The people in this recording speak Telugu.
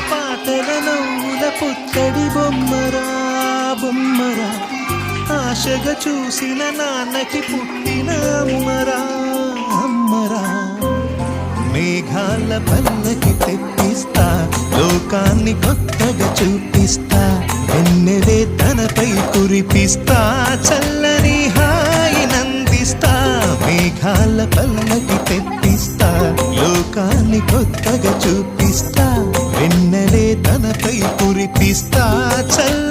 పాటల నవ్వుల పుత్తడి బొమ్మరా బొమ్మరా ఆశగా చూసిన నాన్నకి పుట్టిన అమ్మరా అమ్మరా మేఘాల పల్లకి తెప్పిస్తా లోకాన్ని కొత్తగా చూపిస్తా వెన్నెలే తనపై కురిపిస్తా చల్లని హాయినందిస్తా మేఘాల పల్లకి తెప్పిస్తా లోకాన్ని కొత్తగా చూపిస్తా వెన్నెలే తనపై కురిపిస్తా చల్ల